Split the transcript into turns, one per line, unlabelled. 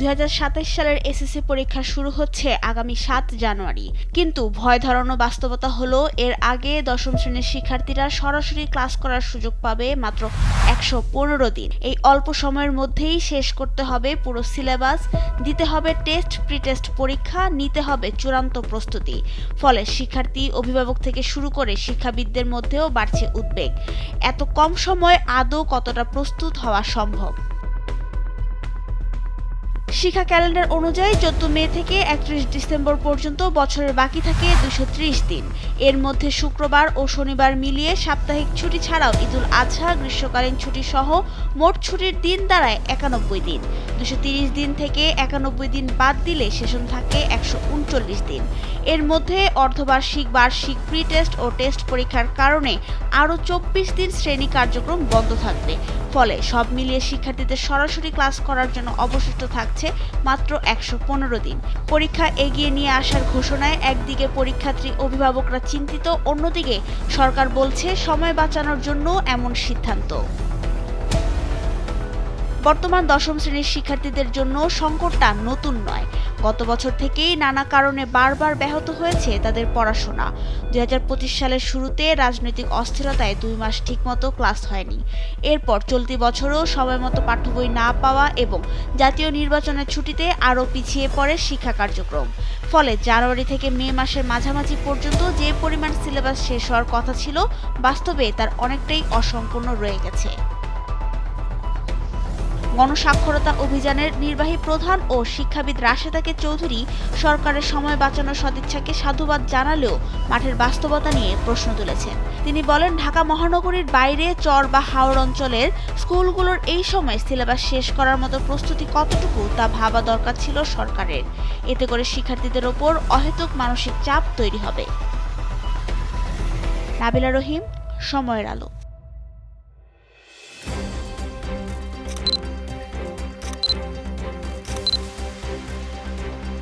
2027 সালের এসএসসি পরীক্ষা শুরু হচ্ছে আগামী 7 জানুয়ারি। কিন্তু ভয় ধরানো বাস্তবতা হলো এর আগে দশম শ্রেণীর শিক্ষার্থীরা সরাসরি ক্লাস করার সুযোগ পাবে মাত্র 115 দিন। এই অল্প সময়ের মধ্যেই শেষ করতে হবে পুরো সিলেবাস, দিতে হবে টেস্ট প্রি-টেস্ট পরীক্ষা, নিতে হবে চূড়ান্ত প্রস্তুতি। ফলে শিক্ষার্থী, অভিভাবক থেকে শুরু করে শিক্ষাবিদদের মধ্যেও বাড়ছে উদ্বেগ। এত কম সময়ে আদৌ কতটা প্রস্তুত হওয়া সম্ভব? শিক্ষা ক্যালেন্ডার অনুযায়ী 14 মে থেকে 31 ডিসেম্বর পর্যন্ত বছরের বাকি থাকে 230 দিন। এর মধ্যে শুক্রবার ও শনিবার মিলিয়ে সাপ্তাহিক ছুটি ছাড়াও ঈদুল আজহা, গ্রীষ্মকালীন ছুটি সহ মোট ছুটির দিন দাঁড়ায় 91 দিন। 230 দিন থেকে 91 দিন বাদ দিলে সেশন থাকে 139 দিন। এর মধ্যে অর্ধবার্ষিক, বার্ষিক, প্রি টেস্ট ও টেস্ট পরীক্ষার কারণে আরও 24 দিন শ্রেণী কার্যক্রম বন্ধ থাকবে। ফলে সব মিলিয়ে শিক্ষার্থীদের সরাসরি ক্লাস করার জন্য অবশিষ্ট থাকছে মাত্র 115 দিন। পরীক্ষা এগিয়ে নিয়ে আসার ঘোষণায় একদিকে পরীক্ষার্থী, অভিভাবকরা চিন্তিত, অন্যদিকে সরকার বলছে সময় বাঁচানোর জন্য এমন সিদ্ধান্ত। বর্তমান দশম শ্রেণীর শিক্ষার্থীদের জন্য সংকটটা নতুন নয়। গত বছর থেকেই নানা কারণে বারবার ব্যাহত হয়েছে তাদের পড়াশোনা। 2025 সালের শুরুতে রাজনৈতিক অস্থিরতায় 2 মাস ঠিকমতো ক্লাস হয়নি। এরপর চলতি বছরও সময়মতো পাঠ্যবই না পাওয়া এবং জাতীয় নির্বাচনের ছুটিতে আরও পিছিয়ে পড়ে শিক্ষা কার্যক্রম। ফলে জানুয়ারি থেকে মে মাসের মাঝামাঝি পর্যন্ত যে পরিমাণ সিলেবাস শেষ হওয়ার কথা ছিল, বাস্তবে তার অনেকটাই অসম্পূর্ণ রয়ে গেছে। গণস্বাক্ষরতা অভিযানের নির্বাহী প্রধান ও শিক্ষাবিদ রাশেদা চৌধুরী সরকারের সময় বাঁচানোর সদিচ্ছাকে সাধুবাদ জানালেও মাঠের বাস্তবতা নিয়ে প্রশ্ন তুলেছেন। তিনি বলেন, ঢাকা মহানগরীর বাইরে চর বা হাওর অঞ্চলের স্কুলগুলোর এই সময় সিলেবাস শেষ করার মতো প্রস্তুতি কতটুকু তা ভাবা দরকার ছিল সরকারের। এতে করে শিক্ষার্থীদের ওপর অহেতুক মানসিক চাপ তৈরি হবে। নাবিলা রহিম, সময়ের আলো।